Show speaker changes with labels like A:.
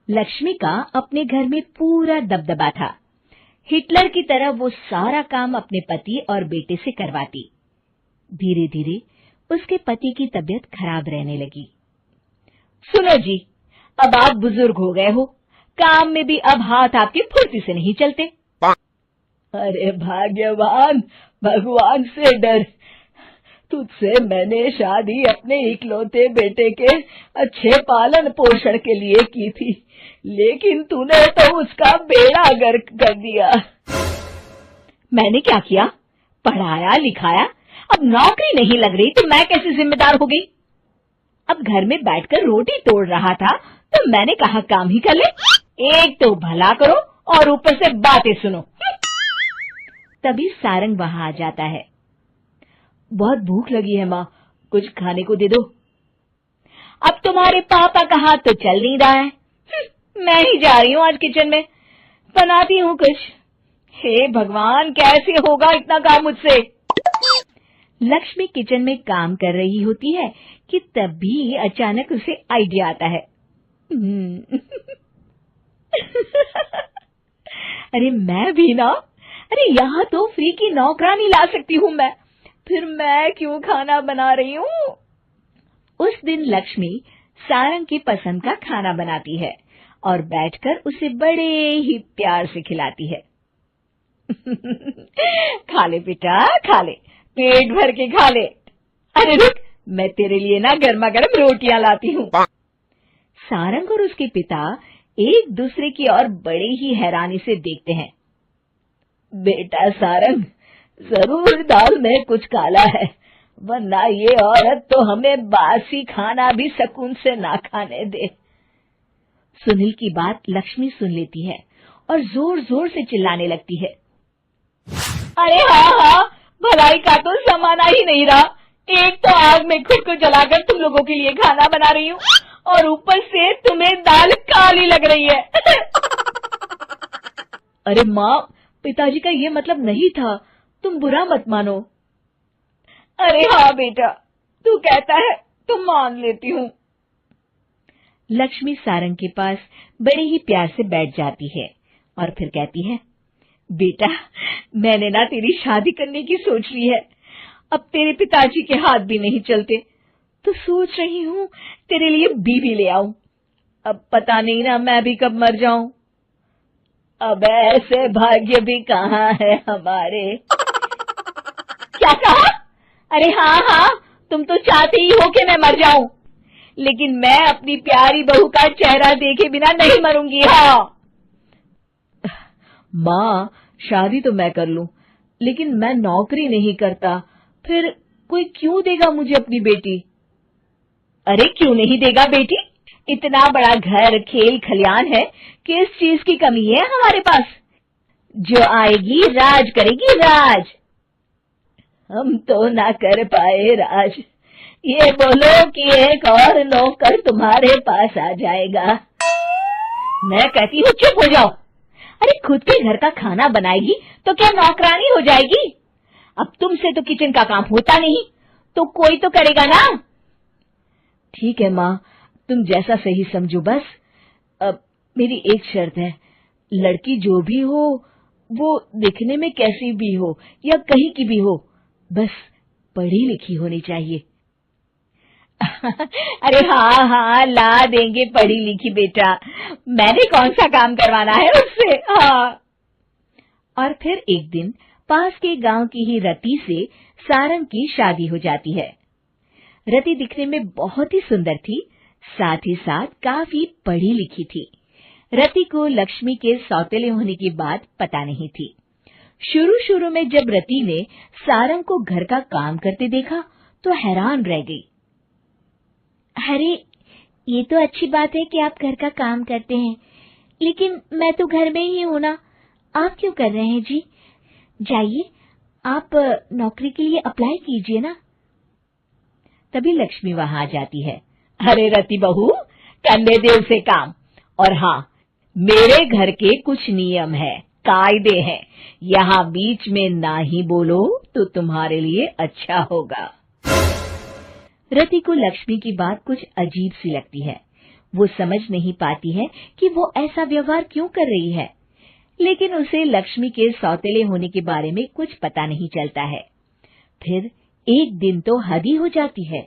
A: लक्ष्मी का अपने घर में पूरा दबदबा था। हिटलर की तरह वो सारा काम अपने पति और बेटे से करवाती। धीरे धीरे उसके पति की तबीयत खराब रहने लगी। सुनो जी, अब आप बुजुर्ग हो गए हो, काम में भी अब हाथ आपके फुर्ती से नहीं चलते। अरे भाग्यवान, भगवान से डर। तुझसे मैंने शादी अपने इकलौते बेटे के अच्छे पालन पोषण के लिए की थी, लेकिन तूने तो उसका बेड़ा गर्क कर दिया। मैंने क्या किया? पढ़ाया लिखाया, अब नौकरी नहीं लग रही तो मैं कैसे जिम्मेदार हो गई? अब घर में बैठकर रोटी तोड़ रहा था तो मैंने कहा काम ही कर ले। एक तो भला करो और ऊपर से बातें सुनो। तभी सारंग वहां आ जाता है। बहुत भूख लगी है माँ, कुछ खाने को दे दो। अब तुम्हारे पापा का हाथ तो चल नहीं रहा है। मैं ही जा रही हूँ आज किचन में, बनाती हूँ कुछ। हे भगवान, कैसे होगा इतना काम मुझसे? लक्ष्मी किचन में काम कर रही होती है कि तभी अचानक उसे आइडिया आता है। अरे मैं भी ना, अरे यहाँ तो फ्री की नौकरानी ला सकती हूँ मैं, फिर मैं क्यों खाना बना रही हूँ? उस दिन लक्ष्मी सारंग की पसंद का खाना बनाती है और बैठकर उसे बड़े ही प्यार से खिलाती है। खा ले बेटा, खा ले, पेट भर के खा ले। अरे रुक, मैं तेरे लिए ना गर्मा गर्म रोटियां लाती हूँ। सारंग और उसके पिता एक दूसरे की ओर बड़े ही हैरानी से देखते हैं। बेटा सारंग, जरूर दाल में कुछ काला है, वरना ये औरत तो हमें बासी खाना भी सुकून से ना खाने दे। सुनील की बात लक्ष्मी सुन लेती है और जोर जोर से चिल्लाने लगती है। अरे हाँ, भलाई का तो जमाना ही नहीं रहा। एक तो आग में खुद को जलाकर तुम लोगों के लिए खाना बना रही हूँ और ऊपर से तुम्हें दाल काली लग रही है। अरे माँ, पिताजी का ये मतलब नहीं था, तुम बुरा मत मानो। अरे हाँ बेटा, तू कहता है तो मान लेती हूँ। लक्ष्मी सारंग के पास बड़े ही प्यार से बैठ जाती है और फिर कहती है, बेटा मैंने ना तेरी शादी करने की सोच ली है। अब तेरे पिताजी के हाथ भी नहीं चलते तो सोच रही हूँ तेरे लिए बीवी ले आऊं। अब पता नहीं ना मैं भी कब मर जाऊं। अब ऐसे भाग्य भी कहाँ है हमारे। क्या कहा? अरे हाँ, तुम तो चाहते ही हो कि मैं मर जाऊं, लेकिन मैं अपनी प्यारी बहू का चेहरा देखे बिना नहीं मरूंगी। हाँ माँ, शादी तो मैं कर लूं, लेकिन मैं नौकरी नहीं करता, फिर कोई क्यों देगा मुझे अपनी बेटी? अरे क्यों नहीं देगा बेटी? इतना बड़ा घर, खेल खलियान है, किस चीज की कमी है हमारे पास? जो आएगी राज करेगी, राज। हम तो ना कर पाए राज, ये बोलो कि एक और नौकर तुम्हारे पास आ जाएगा। मैं कहती हूँ चुप हो जाओ। अरे खुद के घर का खाना बनाएगी तो क्या नौकरानी हो जाएगी? अब तुमसे तो किचन का काम होता नहीं, तो कोई तो करेगा ना। ठीक है माँ, तुम जैसा सही समझो बस। अब मेरी एक शर्त है, लड़की जो भी हो वो दिखने में कैसी भी हो या कहीं की भी हो, बस पढ़ी लिखी होनी चाहिए। अरे हाँ, ला देंगे पढ़ी लिखी बेटा, मैंने कौन सा काम करवाना है उससे। हाँ। और फिर एक दिन पास के गांव की ही रति से सारंग की शादी हो जाती है। रति दिखने में बहुत ही सुंदर थी, साथ ही साथ काफी पढ़ी लिखी थी। रति को लक्ष्मी के सौतेले होने की बात पता नहीं थी। शुरू में जब रति ने सारंग को घर का काम करते देखा तो हैरान रह गई। अरे ये तो अच्छी बात है कि आप घर का काम करते हैं, लेकिन मैं तो घर में ही हूं ना, आप क्यों कर रहे हैं जी? जाइए आप नौकरी के लिए अप्लाई कीजिए ना। तभी लक्ष्मी वहां आ जाती है। अरे रति बहू, करने दे उसे काम। और हाँ, मेरे घर के कुछ नियम है, कायदे हैं, यहाँ बीच में ना ही बोलो तो तुम्हारे लिए अच्छा होगा। रति को लक्ष्मी की बात कुछ अजीब सी लगती है। वो समझ नहीं पाती है कि वो ऐसा व्यवहार क्यों कर रही है, लेकिन उसे लक्ष्मी के सौतेले होने के बारे में कुछ पता नहीं चलता है। फिर एक दिन तो हद ही हो जाती है।